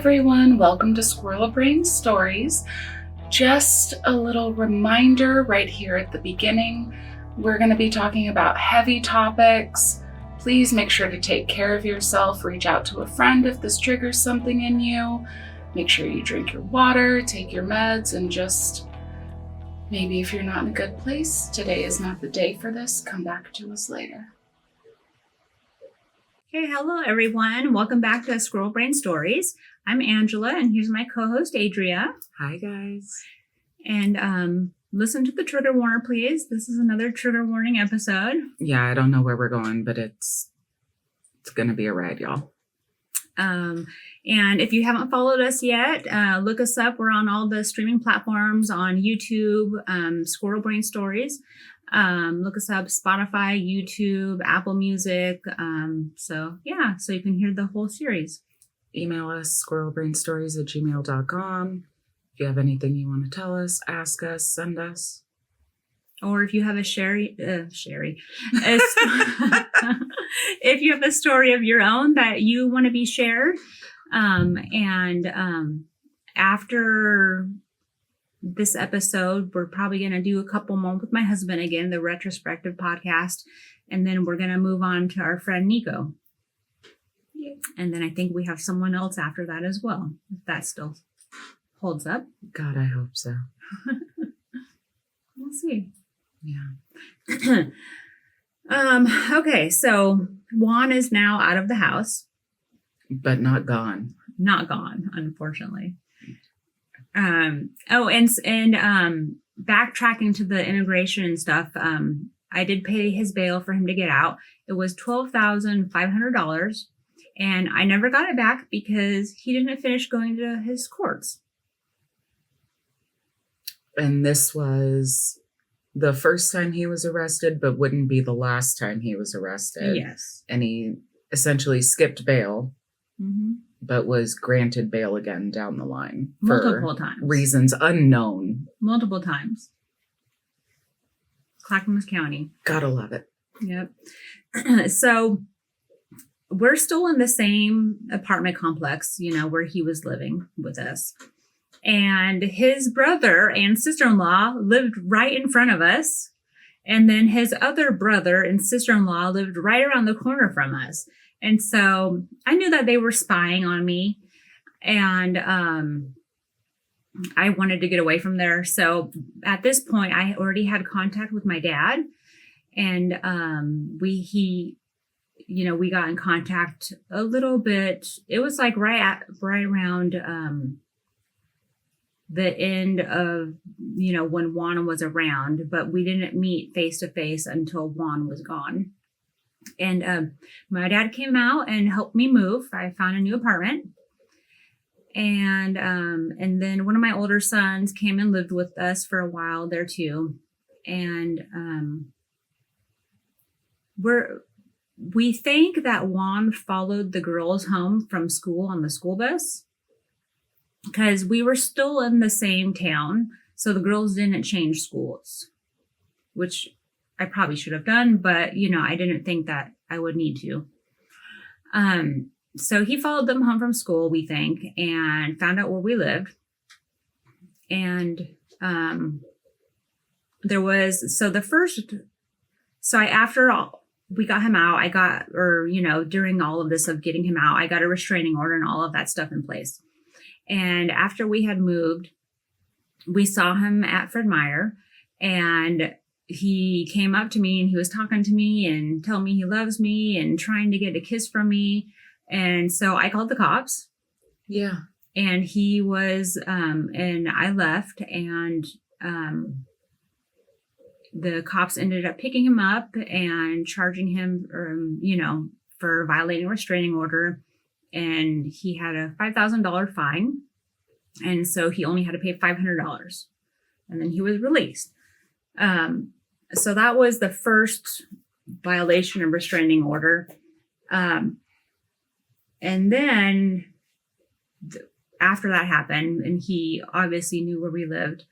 everyone, welcome to Squirrel Brain Stories. Just a little reminder right here at the beginning, we're going to be talking about heavy topics. Please make sure to take care of yourself, reach out to a friend if this triggers something in you. Make sure you drink your water, take your meds, and just maybe if you're not in a good place, today is not the day for this, come back to us later. Hey, hello everyone. Welcome back to Squirrel Brain Stories. I'm Angela, and here's my co-host Adria. Hi guys. And listen to the trigger warning, please. This is another trigger warning episode. Yeah, I don't know where we're going, but it's gonna be a ride, y'all. And if you haven't followed us yet, look us up. We're on all the streaming platforms on YouTube, Squirrel Brain Stories. Look us up, Spotify, YouTube, Apple Music. So you can hear the whole series. Email us, squirrelbrainstories@gmail.com. If you have anything you want to tell us, ask us, send us. Or if you have if you have a story of your own that you want to be shared, after this episode, we're probably going to do a couple more with my husband again, the retrospective podcast, and then we're going to move on to our friend Nico. Yeah. And then I think we have someone else after that as well, if that still holds up. God, I hope so. We'll see. Yeah. Okay, so Juan is now out of the house. But not gone. Not gone, unfortunately. Backtracking to the immigration and stuff, I did pay his bail for him to get out. It was $12,500, and I never got it back because he didn't finish going to his courts. And this was the first time he was arrested, but wouldn't be the last time he was arrested. Yes. And he essentially skipped bail, but was granted bail again down the line. Multiple times. Reasons unknown. Multiple times. Clackamas County. Gotta love it. Yep. So we're still in the same apartment complex, where he was living with us. And his brother and sister-in-law lived right in front of us. And then his other brother and sister-in-law lived right around the corner from us. And so I knew that they were spying on me. And I wanted to get away from there. So at this point, I already had contact with my dad. And we got in contact a little bit. It was like right around the end of, when Juan was around, but we didn't meet face to face until Juan was gone. And my dad came out and helped me move. I found a new apartment. And then one of my older sons came and lived with us for a while there too. And we think that Juan followed the girls home from school on the school bus, because we were still in the same town. So the girls didn't change schools, which I probably should have done, but I didn't think that I would need to. So he followed them home from school, we think, and found out where we lived. And after all, we got him out, during all of this of getting him out, I got a restraining order and all of that stuff in place. And after we had moved, we saw him at Fred Meyer, and he came up to me and he was talking to me and telling me he loves me and trying to get a kiss from me. And so I called the cops. Yeah. And he was, and I left, and the cops ended up picking him up and charging him, for violating a restraining order. And he had a $5,000 fine. And so he only had to pay $500. And then he was released. So that was the first violation of restraining order. And then after that happened, and he obviously knew where we lived,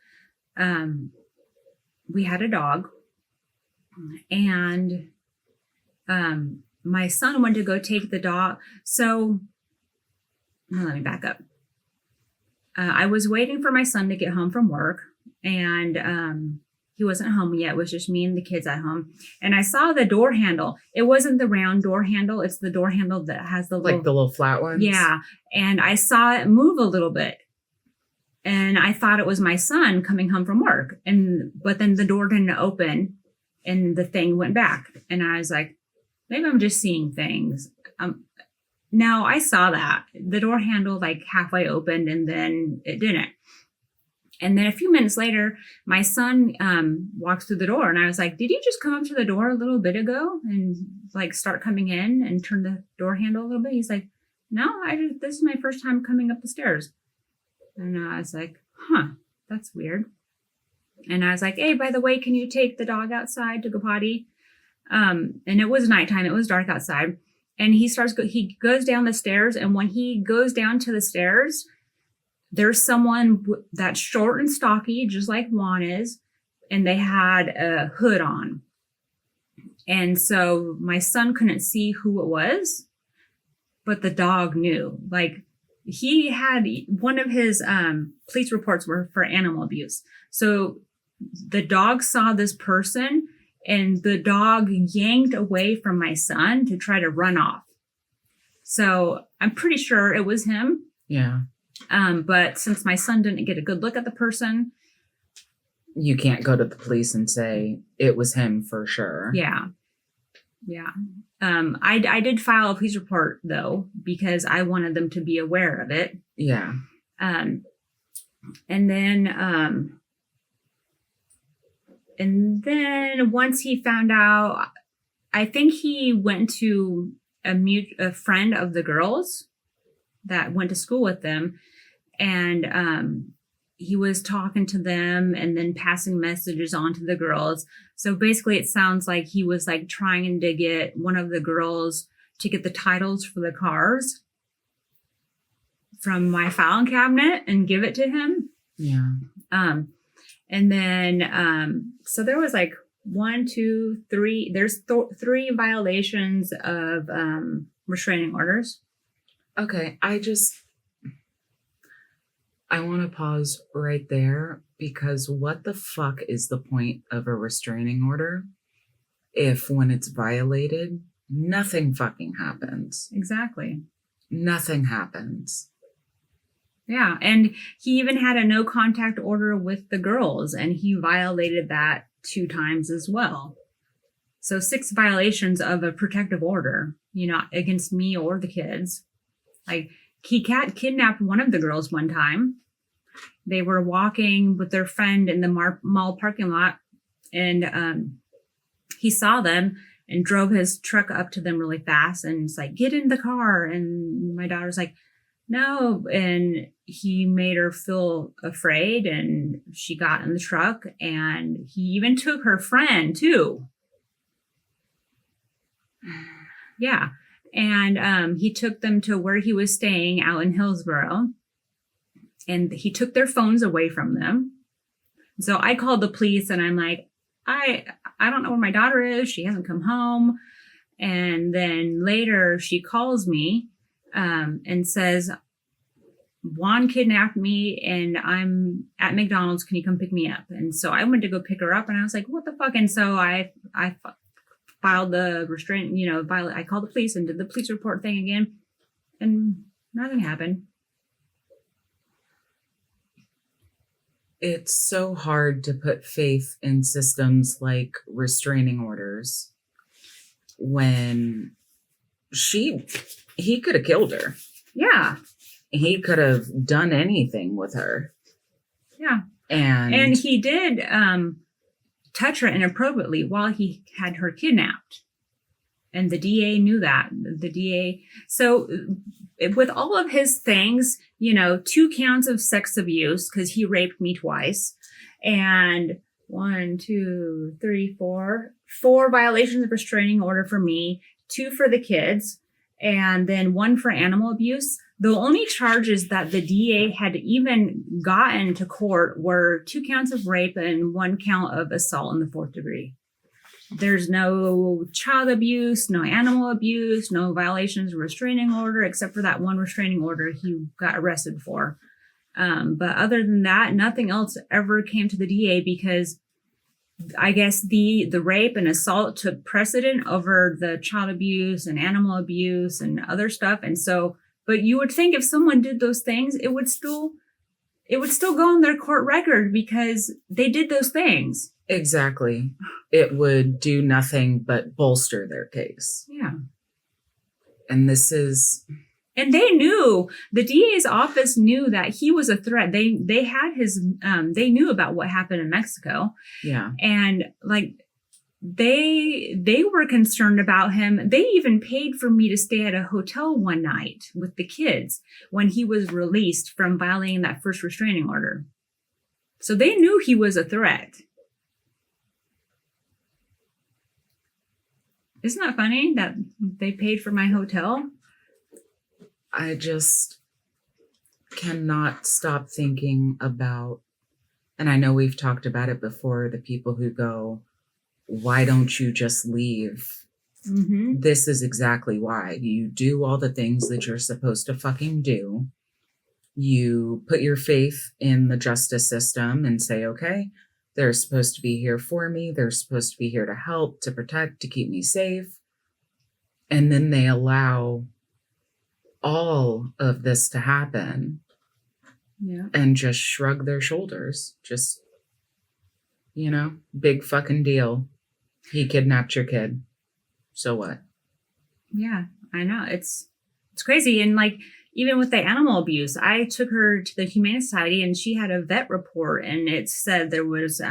we had a dog. And my son went to go take the dog. So let me back up. I was waiting for my son to get home from work, and he wasn't home yet. It was just me and the kids at home. And I saw the door handle. It wasn't the round door handle. It's the door handle that has the Like the little flat ones? Yeah. And I saw it move a little bit. And I thought it was my son coming home from work. But then the door didn't open and the thing went back. And I was like, maybe I'm just seeing things. No, I saw that. The door handle like halfway opened and then it didn't. And then a few minutes later, my son walks through the door and I was like, did you just come up to the door a little bit ago and like start coming in and turn the door handle a little bit? He's like, no, this is my first time coming up the stairs. And I was like, that's weird. And I was like, hey, by the way, can you take the dog outside to go potty? And it was nighttime. It was dark outside. And he goes down the stairs. And when he goes down to the stairs, there's someone that's short and stocky, just like Juan is. And they had a hood on. And so my son couldn't see who it was, but the dog knew. Like, he had one of his police reports were for animal abuse. So the dog saw this person and the dog yanked away from my son to try to run off. So I'm pretty sure it was him. Yeah. But since my son didn't get a good look at the person. You can't go to the police and say it was him for sure. Yeah. Yeah. I did file a police report though, because I wanted them to be aware of it. Yeah. And then once he found out, I think he went to a friend of the girls that went to school with them. And, he was talking to them and then passing messages on to the girls. So basically it sounds like he was like trying to get one of the girls to get the titles for the cars from my filing cabinet and give it to him. Yeah. And then, so there was like 1, 2, 3, there's 3 violations of, restraining orders. Okay. I want to pause right there because what the fuck is the point of a restraining order if when it's violated, nothing fucking happens? Exactly. Nothing happens. Yeah. And he even had a no contact order with the girls and he violated that 2 times as well. So 6 violations of a protective order, against me or the kids. Like, he kidnapped one of the girls one time. They were walking with their friend in the mall parking lot, and he saw them and drove his truck up to them really fast and it's like, get in the car. And my daughter's like, no. And he made her feel afraid and she got in the truck and he even took her friend too. Yeah. And he took them to where he was staying out in Hillsboro. And he took their phones away from them. So I called the police and I'm like, I don't know where my daughter is. She hasn't come home. And then later she calls me and says, Juan kidnapped me and I'm at McDonald's. Can you come pick me up? And so I went to go pick her up and I was like, what the fuck? And so I filed the restraint, I called the police and did the police report thing again and nothing happened. It's so hard to put faith in systems like restraining orders when he could have killed her. Yeah. He could have done anything with her. Yeah. And he did touch her inappropriately while he had her kidnapped. And the DA knew that. The DA. So with all of his things, 2 counts of sex abuse because he raped me twice. And 1, 2, 3, 4 violations of restraining order for me, 2 for the kids, and then 1 for animal abuse. The only charges that the DA had even gotten to court were 2 counts of rape and 1 count of assault in the 4th degree. There's no child abuse, no animal abuse, no violations of restraining order, except for that 1 restraining order he got arrested for. But other than that, nothing else ever came to the DA because I guess the rape and assault took precedent over the child abuse and animal abuse and other stuff. And so, but you would think if someone did those things, it would still go on their court record because they did those things. Exactly. It would do nothing but bolster their case. Yeah. And this is... And they knew, the DA's office knew that he was a threat. They had his, they knew about what happened in Mexico. Yeah. And like, they were concerned about him. They even paid for me to stay at a hotel one night with the kids when he was released from violating that first restraining order. So they knew he was a threat. Isn't that funny that they paid for my hotel? I just cannot stop thinking about, and I know we've talked about it before, the people who go, why don't you just leave? Mm-hmm. This is exactly why. You do all the things that you're supposed to fucking do. You put your faith in the justice system and say, okay, they're supposed to be here for me. They're supposed to be here to help, to protect, to keep me safe. And then they allow all of this to happen. Yeah. And just shrug their shoulders. Just, big fucking deal. He kidnapped your kid. So what? Yeah, I know. It's crazy. And like, even with the animal abuse, I took her to the Humane Society and she had a vet report and it said there was,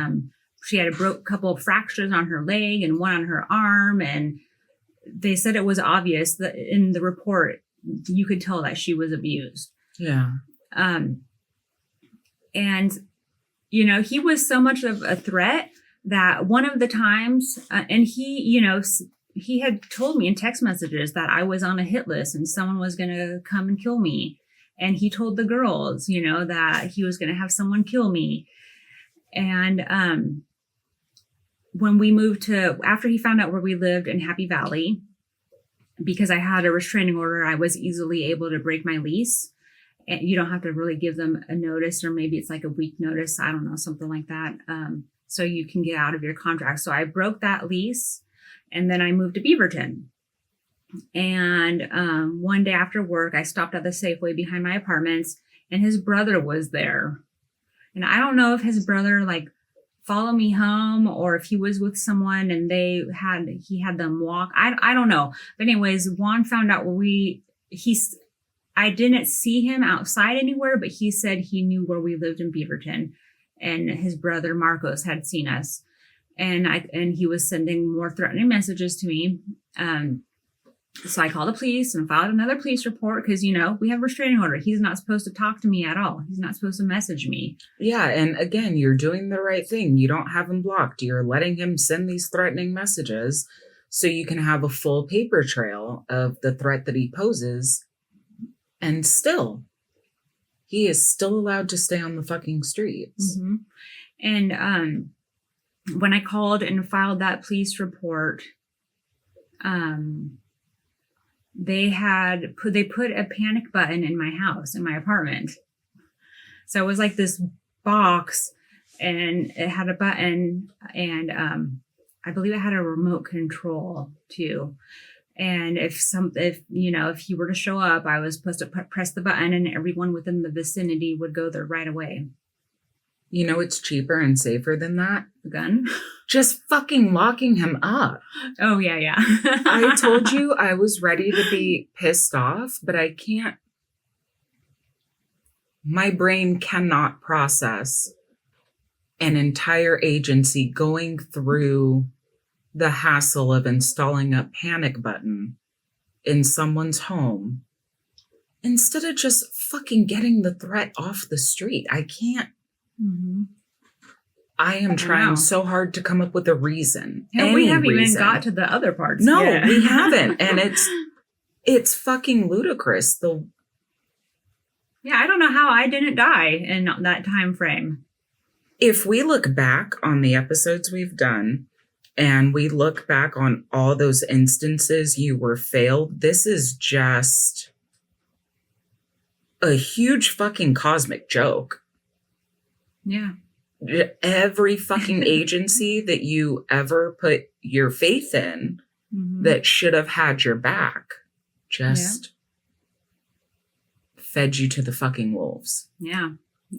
she had a couple of fractures on her leg and one on her arm. And they said it was obvious that in the report, you could tell that she was abused. Yeah. And, he was so much of a threat that one of the times, and he had told me in text messages that I was on a hit list and someone was going to come and kill me. And he told the girls, that he was going to have someone kill me. And when we moved after he found out where we lived in Happy Valley, because I had a restraining order, I was easily able to break my lease. And you don't have to really give them a notice, or maybe it's like a week notice. I don't know, something like that. So you can get out of your contract. So I broke that lease and then I moved to Beaverton. And one day after work, I stopped at the Safeway behind my apartments and his brother was there. And I don't know if his brother followed me home or if he was with someone and he had them walk. I don't know. But anyways, Juan found out I didn't see him outside anywhere, but he said he knew where we lived in Beaverton and his brother Marcos had seen us. And he was sending more threatening messages to me. So I called the police and filed another police report because, we have a restraining order. He's not supposed to talk to me at all. He's not supposed to message me. Yeah. And again, you're doing the right thing. You don't have him blocked. You're letting him send these threatening messages so you can have a full paper trail of the threat that he poses. And still, he is still allowed to stay on the fucking streets. Mm-hmm. And when I called and filed that police report, they put a panic button in my house, in my apartment. So it was like this box and it had a button and I believe it had a remote control too. And if he were to show up, I was supposed to press the button and everyone within the vicinity would go there right away. It's cheaper and safer than that. The gun? Just fucking locking him up. Oh, yeah. I told you I was ready to be pissed off, but I can't. My brain cannot process an entire agency going through the hassle of installing a panic button in someone's home instead of just fucking getting the threat off the street. I can't. Mm-hmm. I am trying so hard to come up with a reason. Yeah, we haven't even got to the other parts. No, yet. We haven't. And it's fucking ludicrous. Yeah, I don't know how I didn't die in that time frame. If we look back on the episodes we've done and we look back on all those instances you were failed, this is just a huge fucking cosmic joke. Yeah. Every fucking agency that you ever put your faith in Mm-hmm. that should have had your back just fed you to the fucking wolves. Yeah.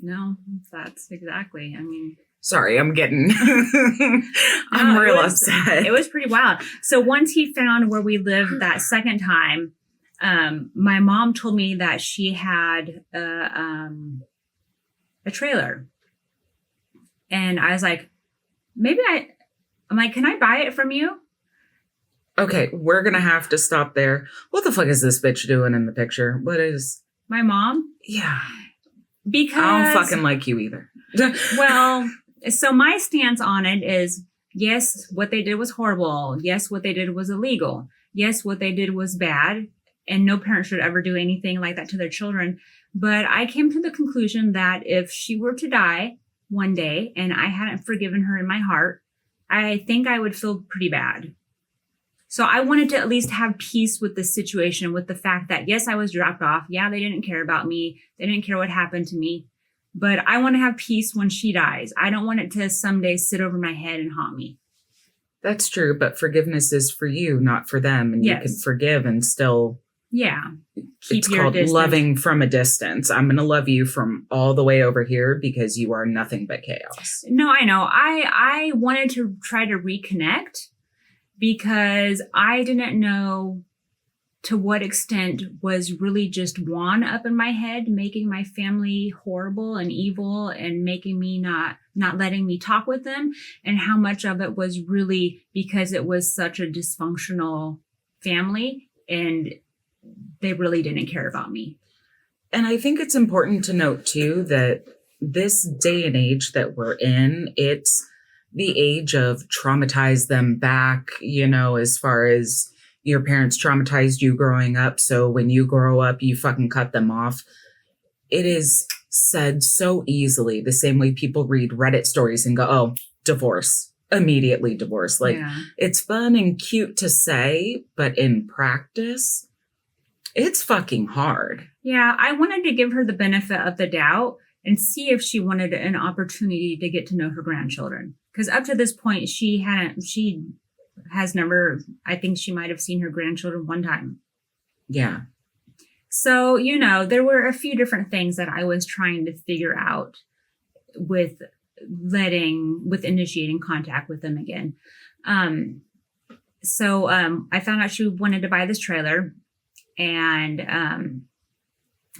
No, that's exactly. I mean, sorry, I'm getting, I'm real upset. It was pretty wild. So once he found where we lived that second time, my mom told me that she had a trailer. And I was like, I'm like, can I buy it from you? Okay, we're going to have to stop there. What the fuck is this bitch doing in the picture? What is... My mom? Yeah. Because... I don't fucking like you either. Well, so my stance on it is, yes, what they did was horrible. Yes, what they did was illegal. Yes, what they did was bad. And no parent should ever do anything like that to their children. But I came to the conclusion that if she were to die one day and I hadn't forgiven her in my heart, I think I would feel pretty bad. So I wanted to at least have peace with the situation, with the fact that, yes, I was dropped off. Yeah, they didn't care about me. They didn't care what happened to me. But I want to have peace when she dies. I don't want it to someday sit over my head and haunt me. That's true, but forgiveness is for you, not for them. And you can forgive and still... Yeah. It's called loving from a distance. I'm going to love you from all the way over here because you are nothing but chaos. No, I know. I wanted to try to reconnect because I didn't know to what extent was really just Juan up in my head, making my family horrible and evil and making me not letting me talk with them, and how much of it was really because it was such a dysfunctional family and they really didn't care about me. And I think it's important to note too that this day and age that we're in, it's the age of traumatize them back, you know, as far as your parents traumatized you growing up. So when you grow up, you fucking cut them off. It is said so easily, the same way people read Reddit stories and go, oh, divorce, immediately divorce. Like, it's fun and cute to say, but in practice, it's fucking hard. Yeah, I wanted to give her the benefit of the doubt and see if she wanted an opportunity to get to know her grandchildren. Because up to this point, she has never, I think she might have seen her grandchildren one time. Yeah. So, you know, there were a few different things that I was trying to figure out with initiating contact with them again. So I found out she wanted to buy this trailer. And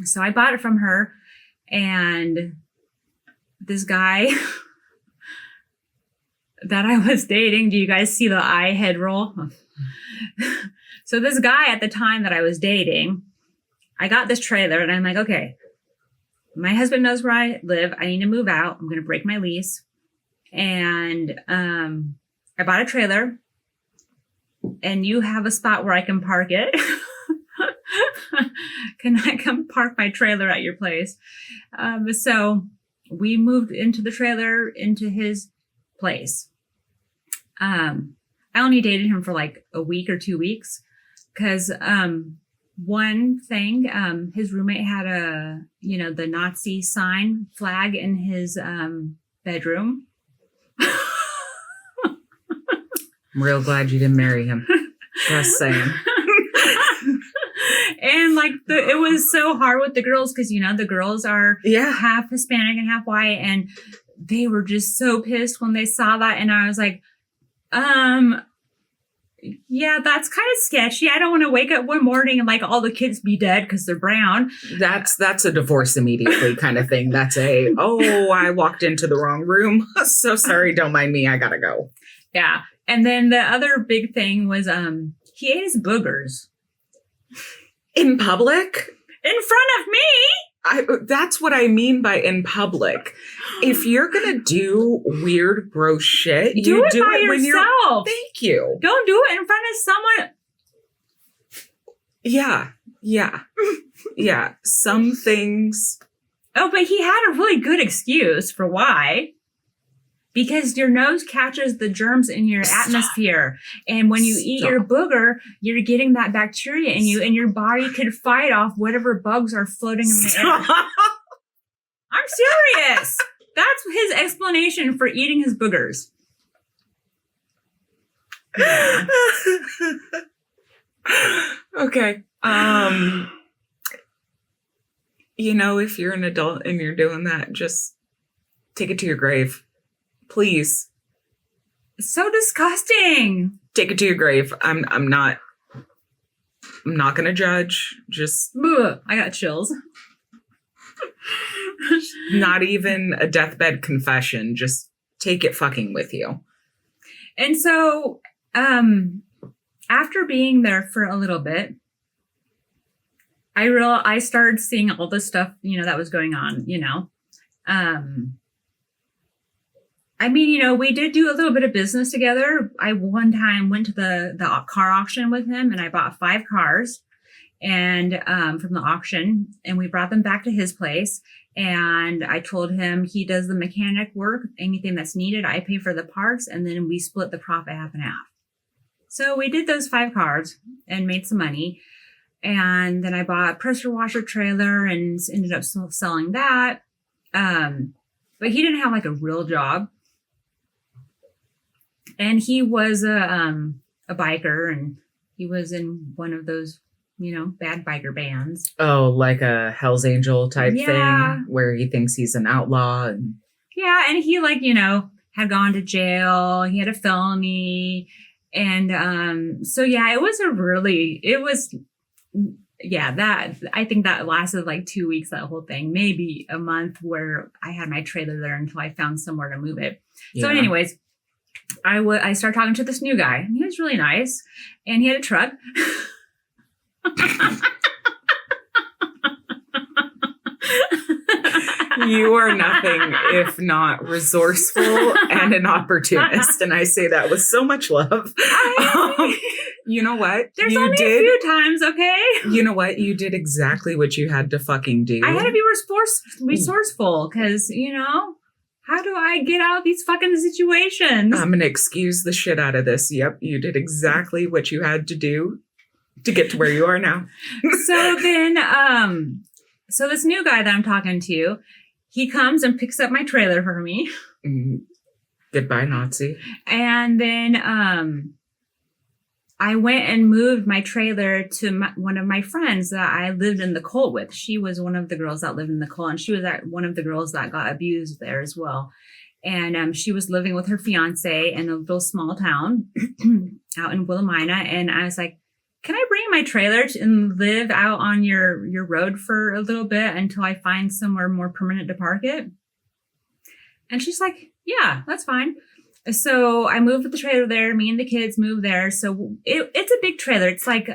so I bought it from her, and this guy that I was dating, do you guys see the eye head roll? So this guy at the time that I was dating, I got this trailer and I'm like, okay, my husband knows where I live. I need to move out. I'm going to break my lease. And I bought a trailer, and you have a spot where I can park it. Can I come park my trailer at your place? So we moved into the trailer into his place. I only dated him for like a week or 2 weeks because one thing, his roommate had the Nazi sign flag in his bedroom. I'm real glad you didn't marry him. Just saying. And like it was so hard with the girls because, you know, the girls are half Hispanic and half white. And they were just so pissed when they saw that. And I was like, yeah, that's kind of sketchy. I don't want to wake up one morning and like all the kids be dead because they're brown. That's a divorce immediately kind of thing. That's I walked into the wrong room. So sorry. Don't mind me. I gotta go. Yeah. And then the other big thing was he ate his boogers. In public? In front of me? That's what I mean by in public. If you're going to do weird, gross shit, do it by yourself. Thank you. Don't do it in front of someone. Yeah. Some things. Oh, but he had a really good excuse for why. Because your nose catches the germs in your atmosphere. And when you eat your booger, you're getting that bacteria in you, and your body could fight off whatever bugs are floating in the air. I'm serious. That's his explanation for eating his boogers. Yeah. Okay. If you're an adult and you're doing that, just take it to your grave. Please. It's so disgusting. Take it to your grave. I'm not gonna judge. Just Ugh, I got chills. not even a deathbed confession. Just take it fucking with you. And so, after being there for a little bit, I started seeing all the stuff, that was going on, we did do a little bit of business together. I one time went to the car auction with him, and I bought 5 cars and from the auction, and we brought them back to his place. And I told him he does the mechanic work, anything that's needed, I pay for the parts, and then we split the profit half and half. So we did those 5 cars and made some money. And then I bought a pressure washer trailer and ended up selling that. But he didn't have like a real job. And he was a biker, and he was in one of those, bad biker bands. Oh, like a Hell's Angel type thing where he thinks he's an outlaw. And he had gone to jail. He had a felony. And I think that lasted like 2 weeks, that whole thing, maybe a month, where I had my trailer there until I found somewhere to move it. Yeah. So anyways, I started talking to this new guy, and he was really nice, and he had a truck. You are nothing if not resourceful and an opportunist. And I say that with so much love. You know what? There's only a few times, okay? You know what? You did exactly what you had to fucking do. I had to be resourceful because, how do I get out of these fucking situations? I'm going to excuse the shit out of this. Yep, you did exactly what you had to do to get to where you are now. So then, so this new guy that I'm talking to, he comes and picks up my trailer for me. Goodbye, Nazi. And then I went and moved my trailer to one of my friends that I lived in the cult with. She was one of the girls that lived in the cult, and she was one of the girls that got abused there as well. And she was living with her fiance in a little small town out in Willamina. And I was like, can I bring my trailer and live out on your road for a little bit until I find somewhere more permanent to park it? And she's like, yeah, that's fine. So I moved the trailer there. Me and the kids moved there. So it's a big trailer. It's like,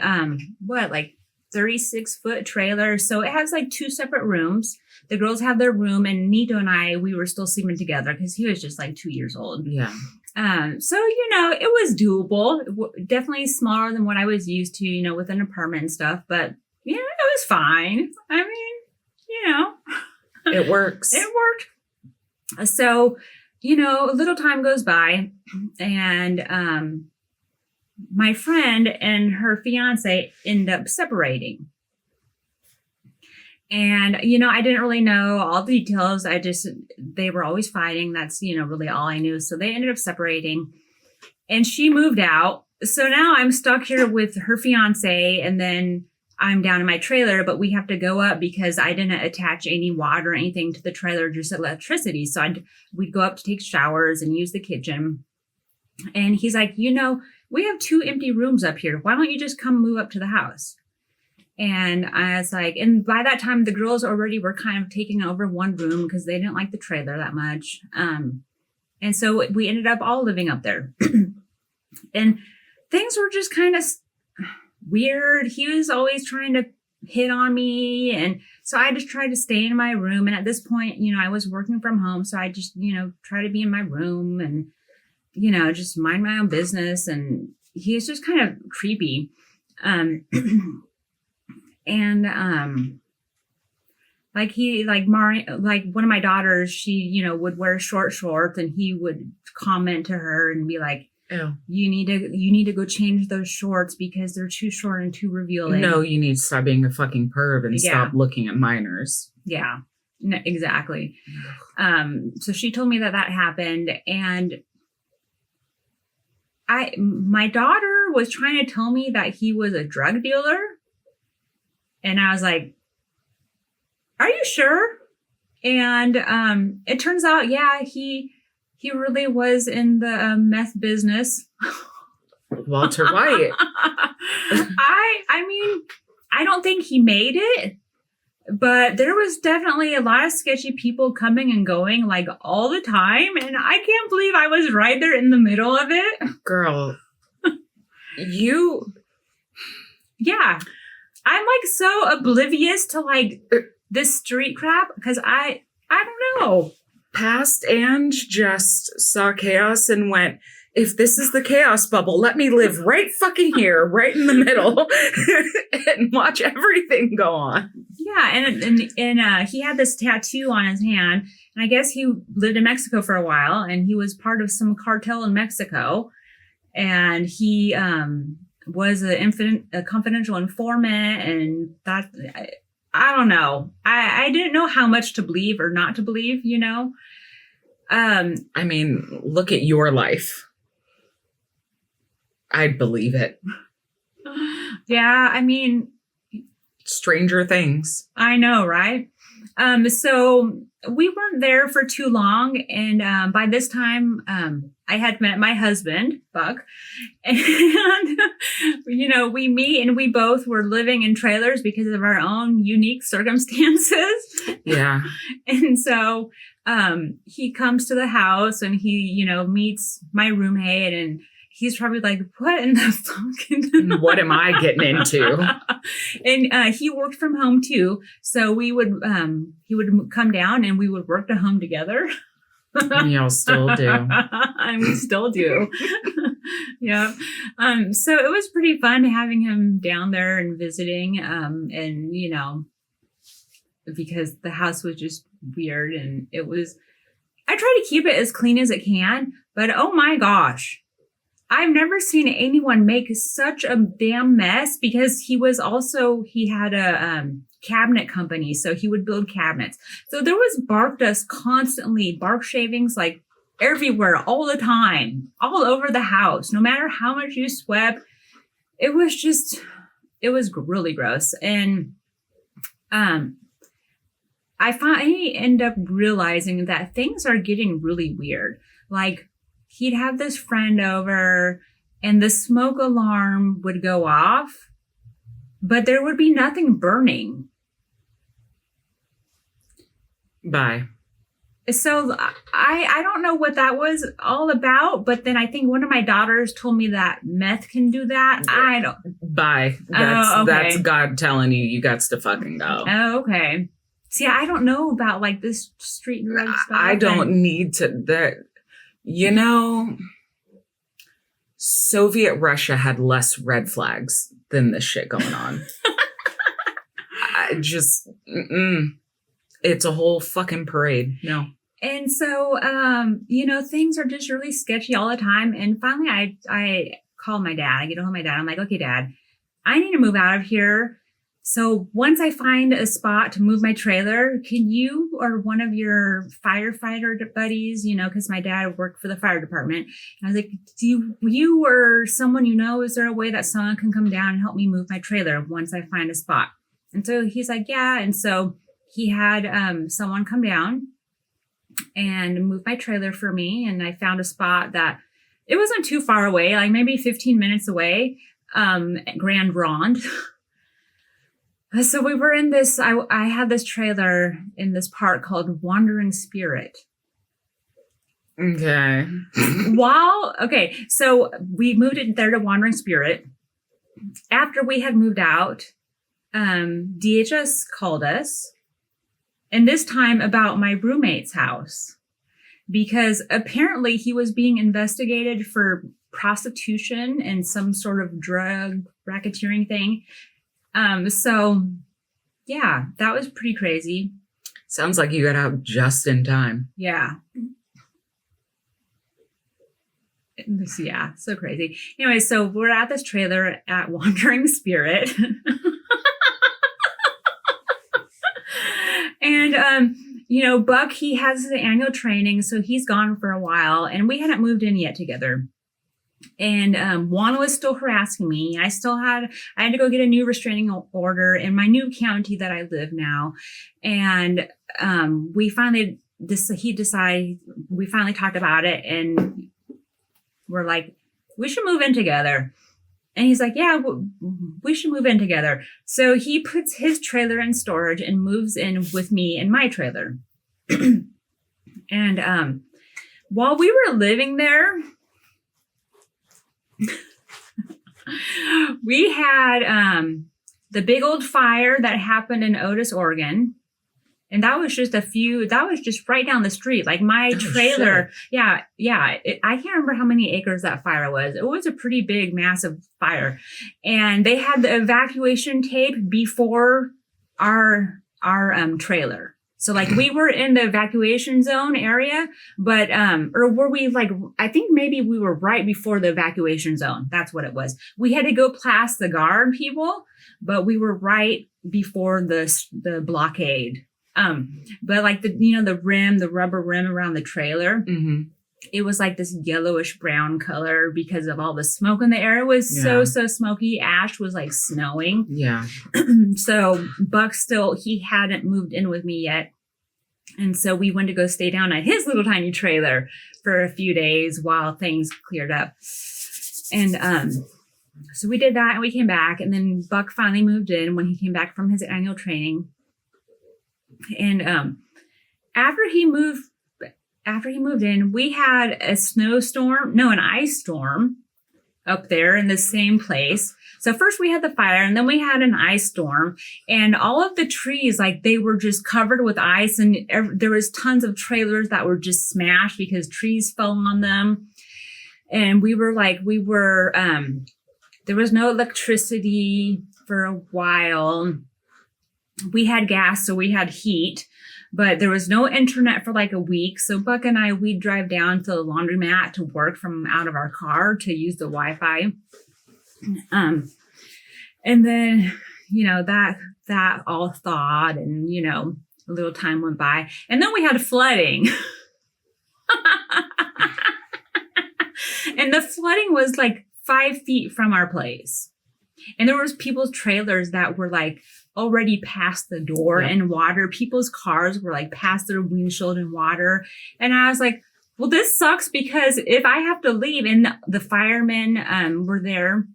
36-foot trailer. So it has like 2 separate rooms. The girls have their room, and Nito and I, we were still sleeping together because he was just like 2 years old. Yeah. So, it was doable. Definitely smaller than what I was used to, with an apartment and stuff. But, it was fine. I mean, It works. It worked. So, a little time goes by, and my friend and her fiance end up separating. And, I didn't really know all the details. They were always fighting. That's, really all I knew. So they ended up separating, and she moved out. So now I'm stuck here with her fiance, and then I'm down in my trailer, but we have to go up because I didn't attach any water or anything to the trailer, just electricity. So we'd go up to take showers and use the kitchen. And he's like, we have 2 empty rooms up here. Why don't you just come move up to the house? And I was like, and by that time, the girls already were kind of taking over one room because they didn't like the trailer that much. And so we ended up all living up there. And things were just kind of weird. He was always trying to hit on me. And so I just tried to stay in my room. And at this point, I was working from home. So I just, try to be in my room and, just mind my own business. And he was just kind of creepy. And Like like one of my daughters, she, you know, would wear short shorts and he would comment to her and be like, Ew. you need to go change those shorts because they're too short and too revealing. No, you need to stop being a fucking perv and Yeah. stop looking at minors. Yeah, no, exactly. So she told me that happened, and my daughter was trying to tell me that he was a drug dealer, and I was like, "Are you sure?" And it turns out, yeah, he really was in the meth business. Walter White. I mean, I don't think he made it, but there was definitely a lot of sketchy people coming and going like all the time. And I can't believe I was right there in the middle of it. Girl, you... Yeah. I'm like so oblivious to like this street crap because I don't know. Past and just saw chaos and went, if this is the chaos bubble, let me live right fucking here, right in the middle, and watch everything go on. Yeah, and he had this tattoo on his hand, and I guess he lived in Mexico for a while, and he was part of some cartel in Mexico, and he was a confidential informant, and that I don't know. I didn't know how much to believe or not to believe, you know. I mean, look at your life. I'd believe it. Yeah, I mean, Stranger Things. I know, right? So we weren't there for too long, and by this time, I had met my husband, Buck, and you know, we meet, and we both were living in trailers because of our own unique circumstances. Yeah. And so he comes to the house, and he, you know, meets my roommate, and he's probably like, what in the fuck? What am I getting into? And he worked from home too. So we would, he would come down and we would work to home together. And y'all still do. And we still do. Yeah. So it was pretty fun having him down there and visiting. And, you know, because the house was just weird and I try to keep it as clean as it can, but oh my gosh. I've never seen anyone make such a damn mess because he had a cabinet company. So he would build cabinets. So there was bark dust constantly, bark shavings like everywhere, all the time, all over the house, no matter how much you swept. It was really gross. And I finally end up realizing that things are getting really weird. Like, he'd have this friend over and the smoke alarm would go off, but there would be nothing burning. Bye. So I don't know what that was all about, but then I think one of my daughters told me that meth can do that. I don't. Bye. Okay. That's God telling you got to fucking go. Oh, okay. See, I don't know about like this street drug stuff. I don't need to. You know, Soviet Russia had less red flags than this shit going on. It's a whole fucking parade. No. And so, you know, things are just really sketchy all the time. And finally, I call my dad. I get a hold of my dad. I'm like, okay, Dad, I need to move out of here. So once I find a spot to move my trailer, can you or one of your firefighter buddies, you know, because my dad worked for the fire department. And I was like, do you or someone you know, is there a way that someone can come down and help me move my trailer once I find a spot? And so he's like, yeah. And so he had someone come down and move my trailer for me. And I found a spot that it wasn't too far away, like maybe 15 minutes away, Grand Ronde. So we were in this, I had this trailer in this park called Wandering Spirit. Okay. So we moved it there to Wandering Spirit. After we had moved out, DHS called us, and this time about my roommate's house, because apparently he was being investigated for prostitution and some sort of drug racketeering thing. So yeah, that was pretty crazy. Sounds like you got out just in time. Yeah. Yeah, so crazy. Anyway, so we're at this trailer at Wandering Spirit. And, Buck, he has his annual training, so he's gone for a while, and we hadn't moved in yet together. And Juan was still harassing me. I had to go get a new restraining order in my new county that I live now. And we finally talked about it, and we're like, we should move in together. And he's like, yeah, we should move in together. So he puts his trailer in storage and moves in with me in my trailer. And while we were living there, we had the big old fire that happened in Otis, Oregon. And that was just right down the street. Like my trailer. Shit. Yeah. I can't remember how many acres that fire was. It was a pretty big, massive fire. And they had the evacuation tape before our trailer. So like we were in the evacuation zone area, but, or were we like, I think maybe we were right before the evacuation zone. That's what it was. We had to go past the guard people, but we were right before the blockade. But like the rubber rim around the trailer, mm-hmm. It was like this yellowish brown color because of all the smoke in the air. It was so smoky. Ash was like snowing. Yeah. So Buck he hadn't moved in with me yet. And so we went to go stay down at his little tiny trailer for a few days while things cleared up. And, so we did that and we came back, and then Buck finally moved in when he came back from his annual training. And after he moved in, we had an ice storm up there in the same place. So first we had the fire, and then we had an ice storm, and all of the trees, like they were just covered with ice, and there was tons of trailers that were just smashed because trees fell on them. And there was no electricity for a while. We had gas, so we had heat, but there was no internet for like a week. So Buck and I, we'd drive down to the laundromat to work from out of our car to use the Wi-Fi. And then, that all thawed, and, a little time went by, and then we had flooding. And the flooding was like 5 feet from our place. And there was people's trailers that were like already past the door in water. People's cars were like past their windshield in water. And I was like, well, this sucks, because if I have to leave, and the firemen were there,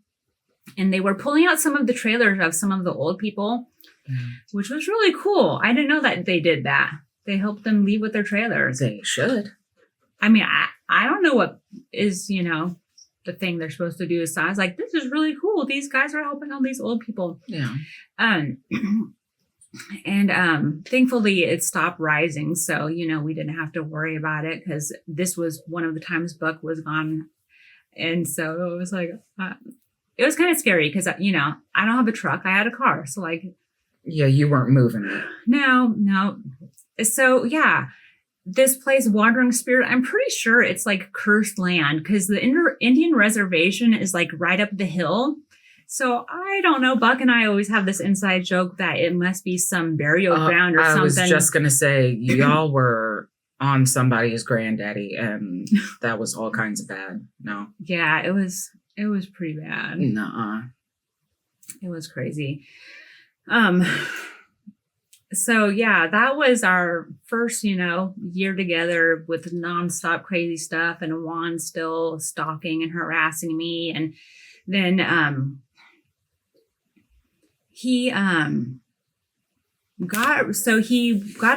and they were pulling out some of the trailers of some of the old people, which was really cool. I didn't know that they did that. They helped them leave with their trailers. They should. I mean, I don't know what is, the thing they're supposed to do. So I was like, this is really cool. These guys are helping all these old people. Yeah. And thankfully it stopped rising. So, we didn't have to worry about it, because this was one of the times Buck was gone. And so it was like, it was kind of scary because, I don't have a truck. I had a car. So like. Yeah, you weren't moving it. No. So yeah. This place, Wandering Spirit, I'm pretty sure it's like cursed land, because the Indian reservation is like right up the hill. So I don't know. Buck and I always have this inside joke that it must be some burial ground or something. I was just going to say, y'all were on somebody's granddaddy, and that was all kinds of bad. No. Yeah, it was pretty bad. Nuh-uh. It was crazy. So yeah, that was our first, year together with nonstop crazy stuff, and Juan still stalking and harassing me. And then, he got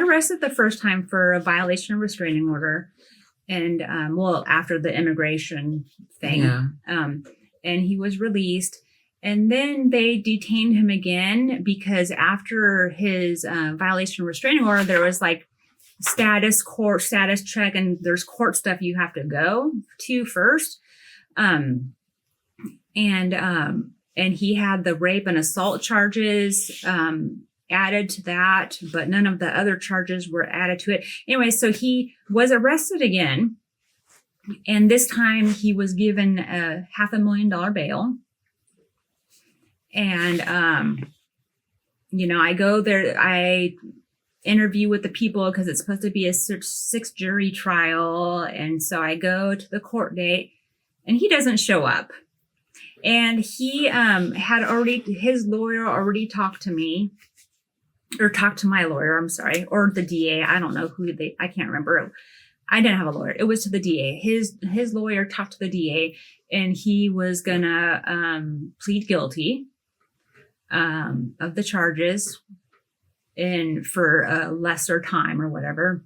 arrested the first time for a violation of restraining order. And, after the immigration thing, and he was released. And then they detained him again, because after his violation of restraining order, there was like status check, and there's court stuff you have to go to first. And he had the rape and assault charges added to that, but none of the other charges were added to it. Anyway, so he was arrested again. And this time he was given a $500,000 bail. And, I go there, I interview with the people because it's supposed to be a 6 jury trial. And so I go to the court date and he doesn't show up. And he his lawyer already talked to me, or talked to my lawyer, I'm sorry, or the DA. I don't know I can't remember. I didn't have a lawyer. It was to the DA. His lawyer talked to the DA, and he was gonna plead guilty of the charges and for a lesser time or whatever.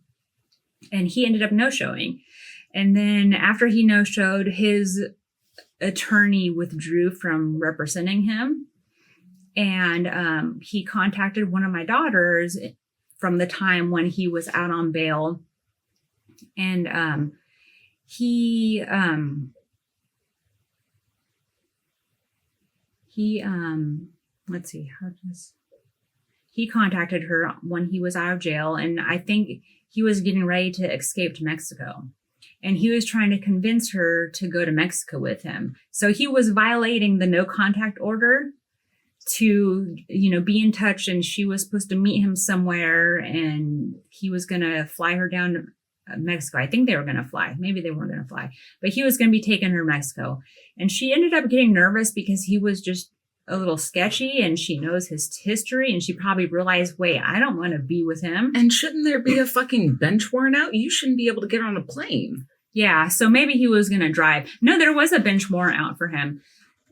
And he ended up no-showing. And then after he no-showed, his attorney withdrew from representing him. And he contacted one of my daughters from the time when he was out on bail. And he let's see, he contacted her when he was out of jail, and I think he was getting ready to escape to Mexico. And he was trying to convince her to go to Mexico with him. So he was violating the no contact order to, be in touch. And she was supposed to meet him somewhere, and he was going to fly her down to Mexico. I think they were going to fly. Maybe they weren't going to fly, but he was going to be taking her to Mexico. And she ended up getting nervous because he was just a little sketchy, and she knows his history, and she probably realized, wait, I don't want to be with him. And shouldn't there be a fucking bench warrant out? You shouldn't be able to get on a plane. Yeah, so maybe he was going to drive. No, there was a bench warrant out for him.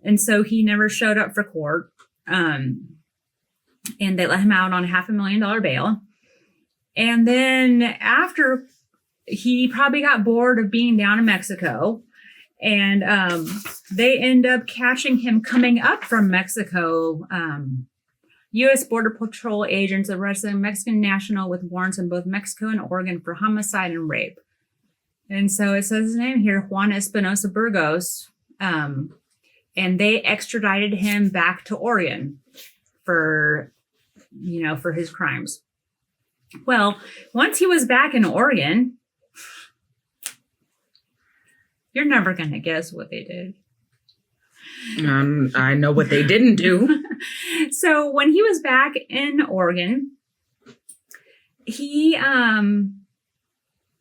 And so he never showed up for court. And they let him out on a $500,000 bail. And then after, he probably got bored of being down in Mexico. And they end up catching him coming up from Mexico. U.S. Border Patrol agents arrested a Mexican national with warrants in both Mexico and Oregon for homicide and rape. And so it says his name here, Juan Espinosa Burgos. And they extradited him back to Oregon for his crimes. Well, once he was back in Oregon, you're never going to guess what they did. I know what they didn't do. So when he was back in Oregon,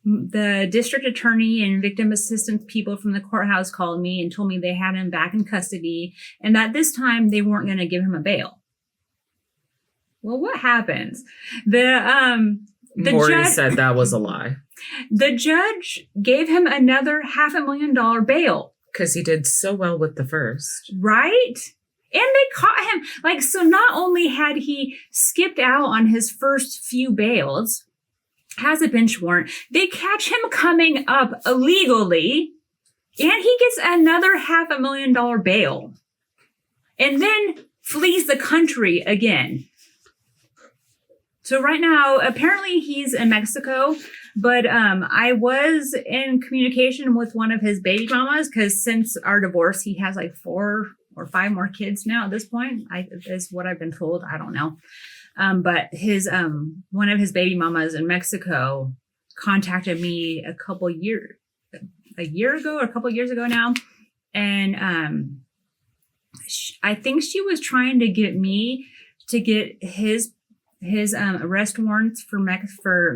the district attorney and victim assistance people from the courthouse called me and told me they had him back in custody, and that this time they weren't going to give him a bail. Well, what happens? The Maury judge said that was a lie. The judge gave him another $500,000 bail. Because he did so well with the first. Right? And they caught him. So not only had he skipped out on his first few bails, has a bench warrant, they catch him coming up illegally, and he gets another $500,000 bail. And then flees the country again. So right now, apparently he's in Mexico, but I was in communication with one of his baby mamas, because since our divorce, he has 4 or 5 more kids now at this point. Is what I've been told. I don't know. But his one of his baby mamas in Mexico contacted me a year ago now, and I think she was trying to get me to get his arrest warrants for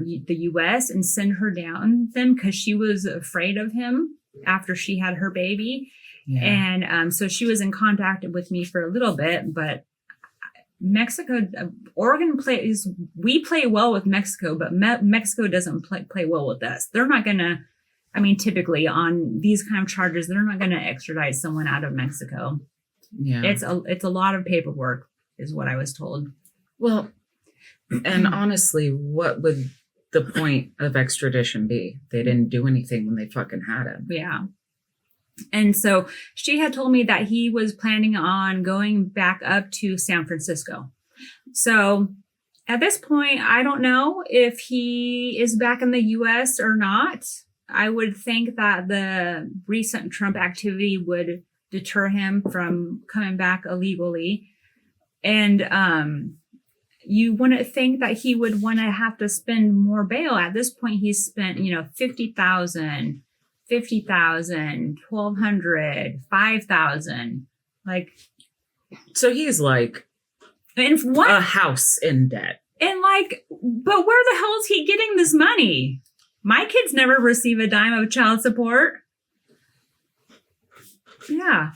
the U.S. and send her down them, because she was afraid of him after she had her baby. Yeah. And so she was in contact with me for a little bit, but Oregon we play well with Mexico, but Mexico doesn't play well with us. They're not going to, typically on these kind of charges, they're not going to extradite someone out of Mexico. Yeah. It's a lot of paperwork is what I was told. Well, and honestly, what would the point of extradition be? They didn't do anything when they fucking had him. Yeah. And so she had told me that he was planning on going back up to San Francisco. So at this point, I don't know if he is back in the U.S. or not. I would think that the recent Trump activity would deter him from coming back illegally. And you wouldn't think that he would want to have to spend more bail. At this point, he's spent, $50,000, $50,000, $1,200, $5,000. Like, So he's like and what? a house in debt. And like, but where the hell is he getting this money? My kids never receive a dime of child support. Yeah.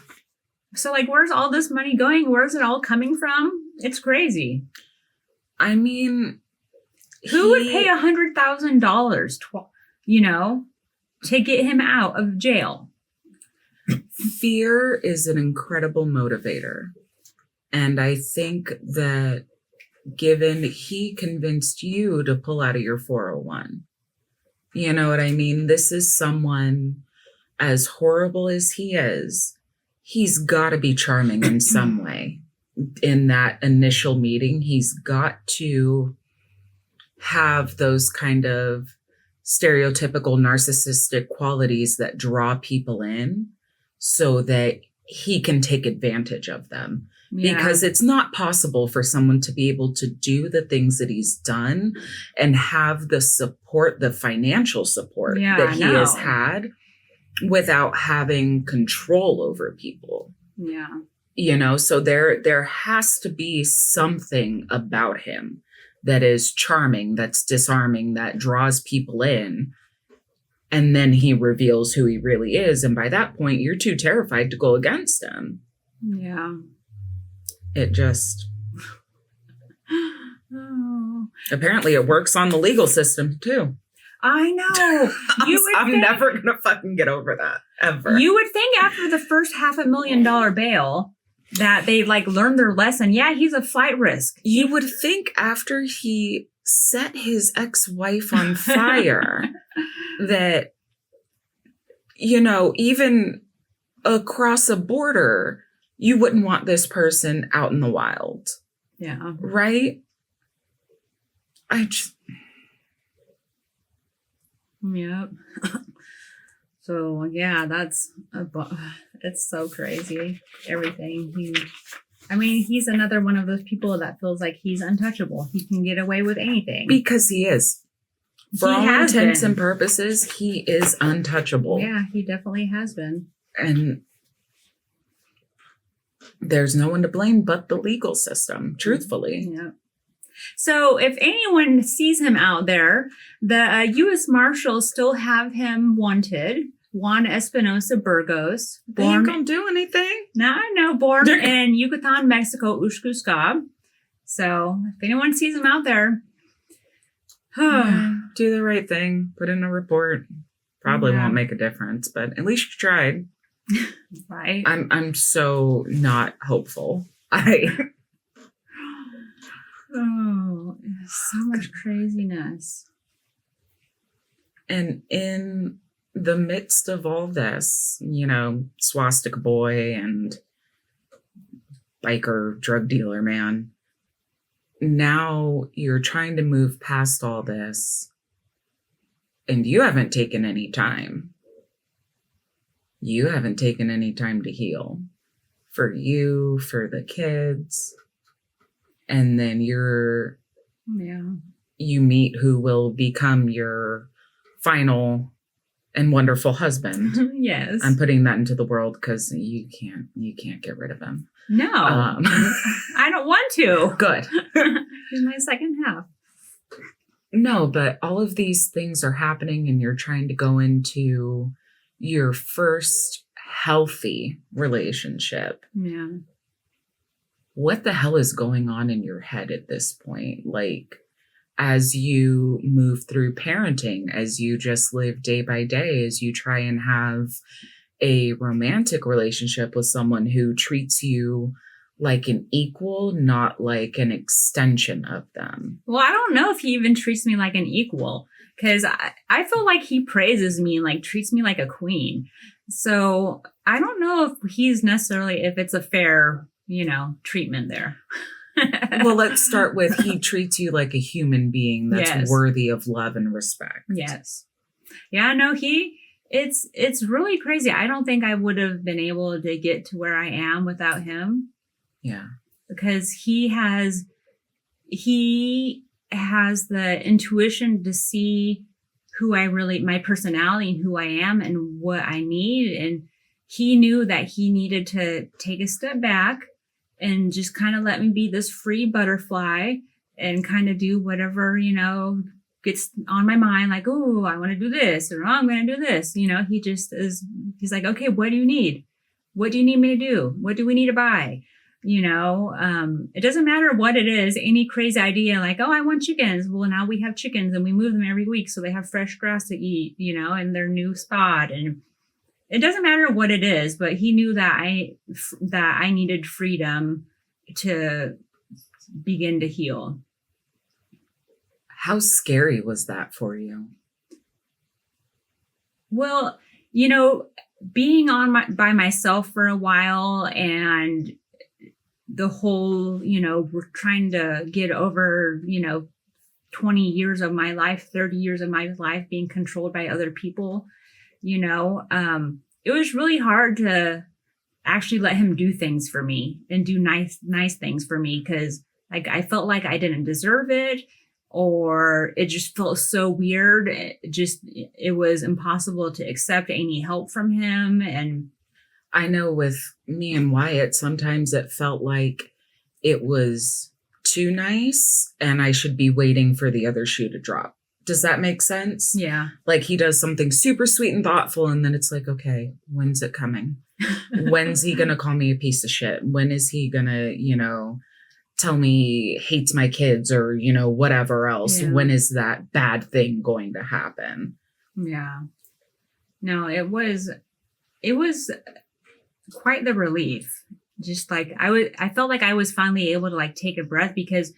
So like, where's all this money going? Where's it all coming from? It's crazy. I mean, Who would pay $100,000, to get him out of jail? Fear is an incredible motivator. And I think that given he convinced you to pull out of your 401, you know what I mean? This is someone, as horrible as he is, he's got to be charming in some way. In that initial meeting, he's got to have those kind of stereotypical narcissistic qualities that draw people in so that he can take advantage of them. Yeah. Because it's not possible for someone to be able to do the things that he's done and have the support, the financial support that he has had without having control over people. Yeah. So there has to be something about him that is charming, that's disarming, that draws people in. And then he reveals who he really is. And by that point, you're too terrified to go against him. Yeah. It just... Oh. Apparently it works on the legal system, too. I know. I'm never going to fucking get over that, ever. You would think after the first $500,000 bail that they learned their lesson. Yeah, he's a flight risk. You would think after he set his ex-wife on fire that, even across a border, you wouldn't want this person out in the wild. Yeah. Right? Yep. So, yeah, it's so crazy. Everything. He's another one of those people that feels like he's untouchable. He can get away with anything. Because he is. For all intents and purposes, he is untouchable. Yeah, he definitely has been. And there's no one to blame but the legal system, truthfully. Yeah. So if anyone sees him out there, the U.S. Marshals still have him wanted. Juan Espinosa Burgos. They ain't gonna do anything. No, born in Yucatan, Mexico, Uxcusca. So if anyone sees him out there, do the right thing. Put in a report. Probably won't make a difference, but at least you tried. Right. I'm so not hopeful. Oh, so much craziness. And in the midst of all this, swastika boy and biker drug dealer man, now you're trying to move past all this and you haven't taken any time. You haven't taken any time to heal for you, for the kids. And then you meet who will become your final and wonderful husband. Yes. I'm putting that into the world because you can't get rid of him. No, I don't want to. Good. He's my second half. No, but all of these things are happening and you're trying to go into your first healthy relationship. Yeah. What the hell is going on in your head at this point? As you move through parenting, as you just live day by day, as you try and have a romantic relationship with someone who treats you like an equal, not like an extension of them. Well, I don't know if he even treats me like an equal, because I feel like he praises me and treats me like a queen. So I don't know if it's a fair, treatment there. Well, let's start with he treats you like a human being that's worthy of love and respect. Yes. Yeah, no, it's really crazy. I don't think I would have been able to get to where I am without him. Yeah. Because he has he has the intuition to see my personality and who I am and what I need. And he knew that he needed to take a step back and just kind of let me be this free butterfly and kind of do whatever, gets on my mind. Like, oh, I want to do this, or oh, I'm going to do this. He's like, okay, what do you need? What do you need me to do? What do we need to buy? It doesn't matter what it is, any crazy idea like, oh, I want chickens. Well, now we have chickens and we move them every week so they have fresh grass to eat, in their new spot. And it doesn't matter what it is, but he knew that I needed freedom to begin to heal. How scary was that for you? Well, being by myself for a while, and the whole, we're trying to get over, 20 years of my life, 30 years of my life being controlled by other people, it was really hard to actually let him do things for me and do nice things for me. Cause I felt like I didn't deserve it, or it just felt so weird. It was impossible to accept any help from him. And I know with me and Wyatt, sometimes it felt like it was too nice and I should be waiting for the other shoe to drop. Does that make sense? Yeah. Like he does something super sweet and thoughtful, and then it's like, okay, when's it coming? When's he going to call me a piece of shit? When is he going to, tell me hates my kids or, whatever else? Yeah. When is that bad thing going to happen? Yeah. No, it was quite the relief. Just like I felt like I was finally able to take a breath, because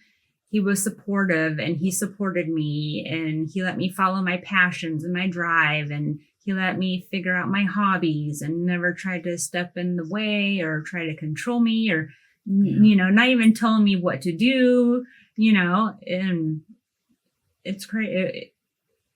he was supportive and he supported me and he let me follow my passions and my drive, and he let me figure out my hobbies and never tried to step in the way or try to control me, or, not even telling me what to do, and it's great.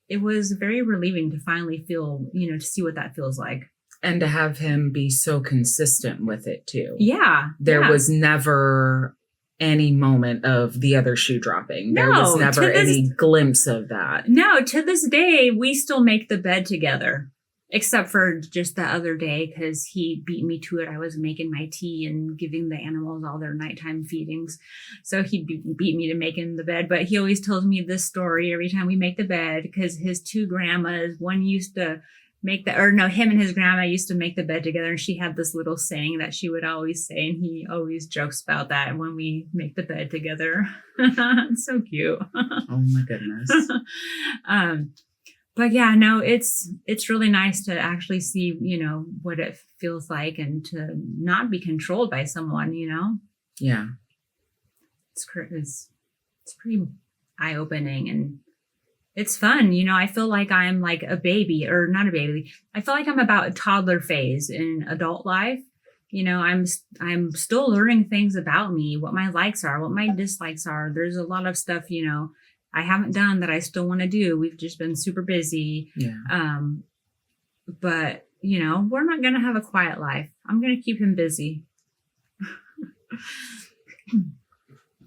It was very relieving to finally feel, to see what that feels like. And to have him be so consistent with it too. Yeah. There was never any moment of the other shoe dropping. There was never any glimpse of that. No, to this day, we still make the bed together. Except for just the other day, because he beat me to it. I was making my tea and giving the animals all their nighttime feedings. So he beat me to making the bed. But he always tells me this story every time we make the bed, because his two grandmas, one used to him and his grandma used to make the bed together, and she had this little saying that she would always say, and he always jokes about that when we make the bed together. It's so cute. Oh my goodness. But yeah, no, it's really nice to actually see, what it feels like, and to not be controlled by someone, Yeah. It's pretty eye-opening, and it's fun. I feel like I'm like a baby, or not a baby. I feel like I'm about a toddler phase in adult life. I'm still learning things about me, what my likes are, what my dislikes are. There's a lot of stuff, I haven't done that I still want to do. We've just been super busy. Yeah. But we're not going to have a quiet life. I'm going to keep him busy.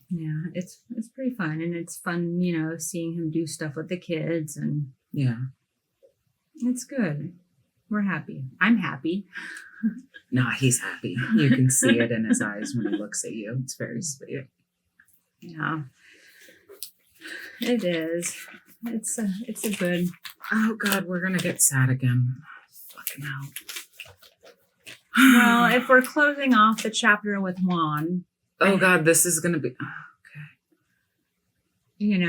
Yeah, it's pretty fun, and it's fun, seeing him do stuff with the kids, and yeah, it's good. We're happy. I'm happy. Nah, he's happy. You can see it in his eyes when he looks at you. It's very sweet. Yeah, it is. It's a good. Oh God, we're gonna get sad again. Fucking hell. Well, if we're closing off the chapter with Juan. Oh God, this is going to be, okay. We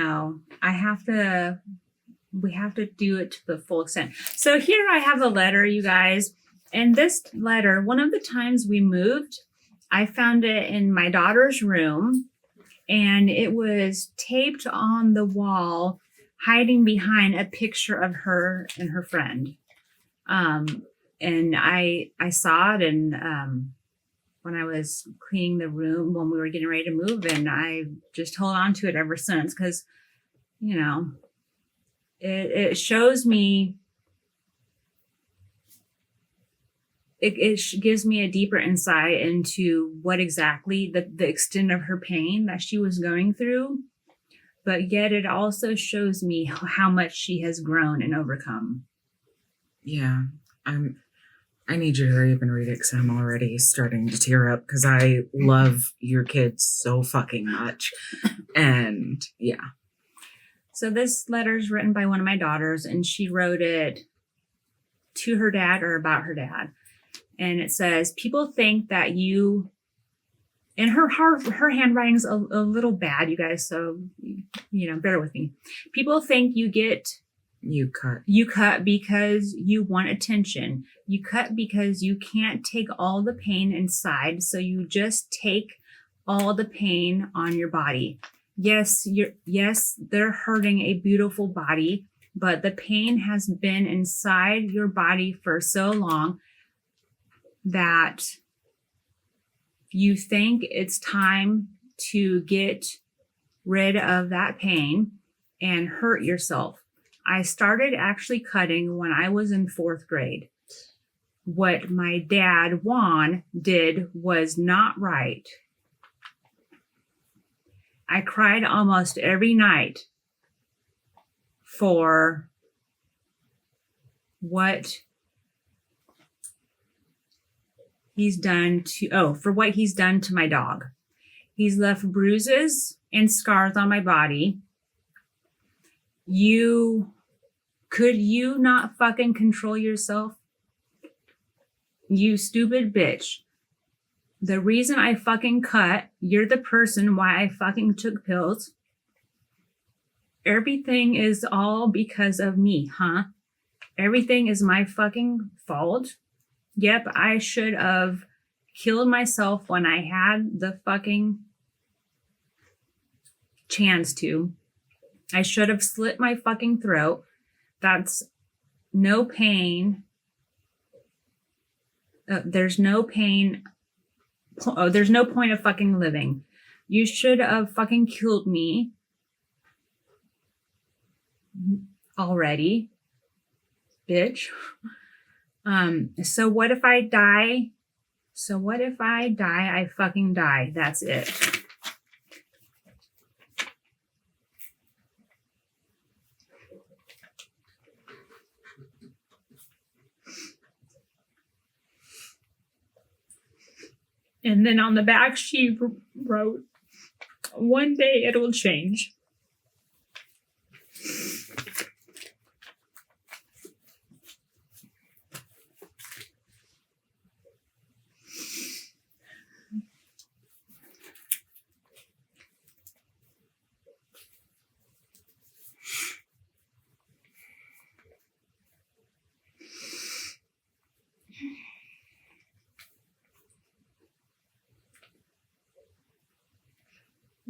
have to do it to the full extent. So here I have the letter, you guys. And this letter, one of the times we moved, I found it in my daughter's room, and it was taped on the wall, hiding behind a picture of her and her friend. And I saw it, and, when I was cleaning the room when we were getting ready to move, and I just hold on to it ever since, because, it shows me gives me a deeper insight into what exactly the extent of her pain that she was going through. But yet it also shows me how much she has grown and overcome. Yeah, I need you to hurry up and read it because I'm already starting to tear up because I love your kids so fucking much. And yeah. So this letter is written by one of my daughters, and she wrote it to her dad or about her dad. And it says, people think that you, and her handwriting's a little bad, you guys, so, bear with me. People think you cut because you want attention. You cut because you can't take all the pain inside, so you just take all the pain on your body. Yes, they're hurting a beautiful body, but the pain has been inside your body for so long that you think it's time to get rid of that pain and hurt yourself. I started actually cutting when I was in 4th grade. What my dad, Juan, did was not right. I cried almost every night for what he's done to my dog. He's left bruises and scars on my body. Could you not fucking control yourself? You stupid bitch. The reason I fucking cut, you're the person why I fucking took pills. Everything is all because of me, huh? Everything is my fucking fault. Yep, I should have killed myself when I had the fucking chance to. I should have slit my fucking throat. That's no pain. There's no pain. There's no point of fucking living. You should have fucking killed me already, bitch. So what if I die? I fucking die. That's it. And then on the back, she wrote, one day it'll change.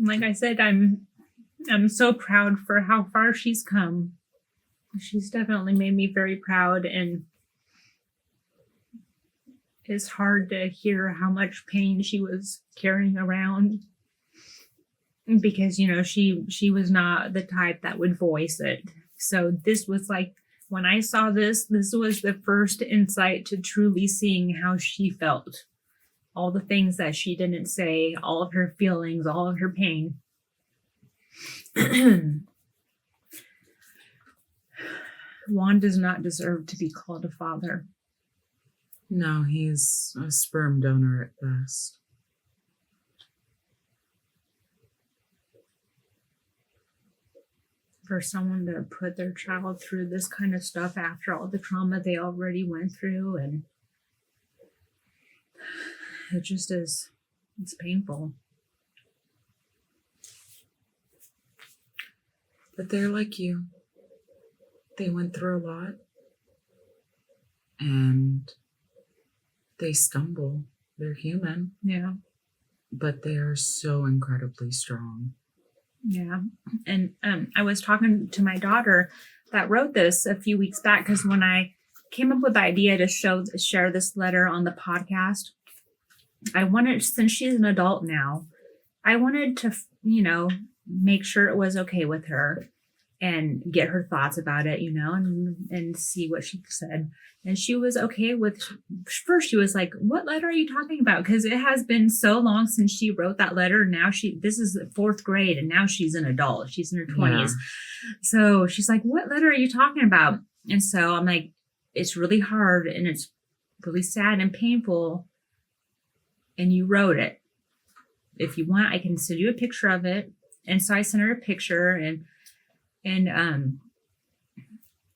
Like I said, I'm so proud for how far she's come. She's definitely made me very proud, and it's hard to hear how much pain she was carrying around because, she was not the type that would voice it. So this was like, when I saw this was the first insight to truly seeing how she felt. All the things that she didn't say, all of her feelings, all of her pain. Juan does not deserve to be called a father. No, he's a sperm donor at best. For someone to put their child through this kind of stuff after all the trauma they already went through, and it just is, it's painful. But they're like you. They went through a lot. And they stumble. They're human. Yeah. But they are so incredibly strong. Yeah. And I was talking to my daughter that wrote this a few weeks back, because when I came up with the idea to share this letter on the podcast, I wanted, since she's an adult now, I wanted to, make sure it was okay with her. and get her thoughts about it, and see what she said. And she was okay with, first she was like, what letter are you talking about? Because it has been so long since she wrote that letter. Now this is the 4th grade, and now she's an adult. She's in her 20s. Yeah. So she's like, what letter are you talking about? And so I'm like, it's really hard and it's really sad and painful. And you wrote it. If you want, I can send you a picture of it. And so I sent her a picture, and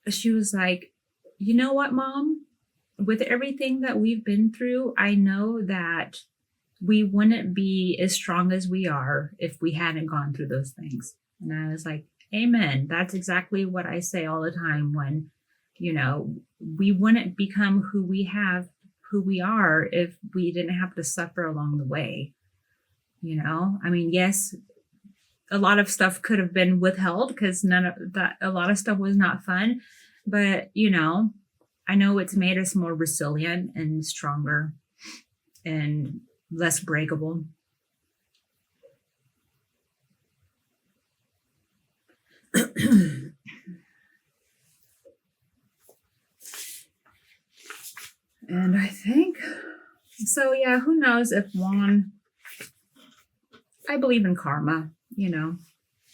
she was like, you know what, Mom? With everything that we've been through, I know that we wouldn't be as strong as we are if we hadn't gone through those things. And I was like, amen. That's exactly what I say all the time when, we wouldn't become who we are if we didn't have to suffer along the way. I mean, yes, a lot of stuff could have been withheld because a lot of stuff was not fun. But, I know it's made us more resilient and stronger and less breakable. And I think, so yeah, who knows if Juan, I believe in karma,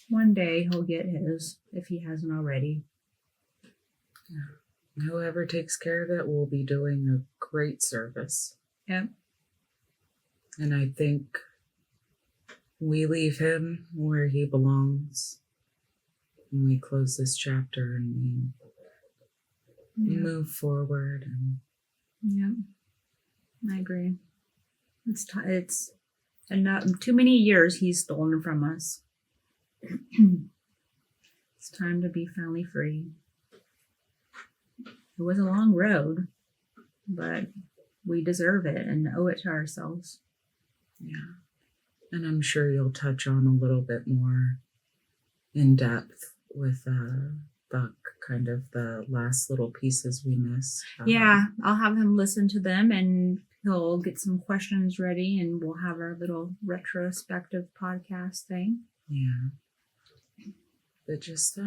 one day he'll get his if he hasn't already. Yeah. Whoever takes care of it will be doing a great service. Yep. And I think we leave him where he belongs when we close this chapter and we move forward. Yep. I agree. It's enough. Too many years he's stolen from us. It's time to be finally free. It was a long road, but we deserve it and owe it to ourselves. Yeah. And I'm sure you'll touch on a little bit more in depth with the kind of the last little pieces we missed. Yeah, I'll have him listen to them and he'll get some questions ready and we'll have our little retrospective podcast thing. Yeah. But just,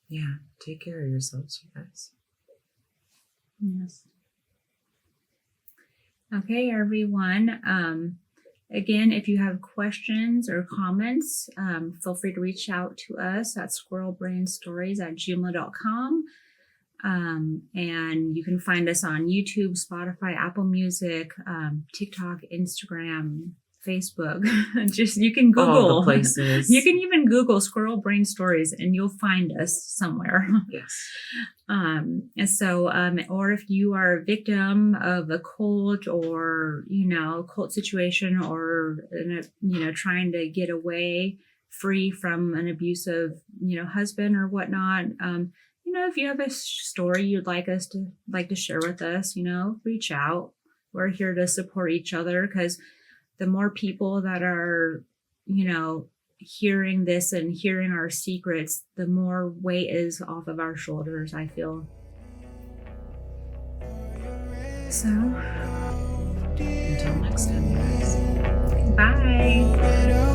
yeah, take care of yourselves, you guys. Yes. Okay, everyone. Again, if you have questions or comments, feel free to reach out to us at squirrelbrainstories@gmail.com. And you can find us on YouTube, Spotify, Apple Music, TikTok, Instagram, Facebook. You can Google all the places. You can even Google Squirrel Brain Stories and you'll find us somewhere. Yes. And so, or if you are a victim of a cult or, cult situation or, trying to get away free from an abusive, husband or whatnot, if you have a story you'd like to share with us, reach out. We're here to support each other because the more people that are, hearing this and hearing our secrets, the more weight is off of our shoulders, I feel. So, until next time, you guys. Bye.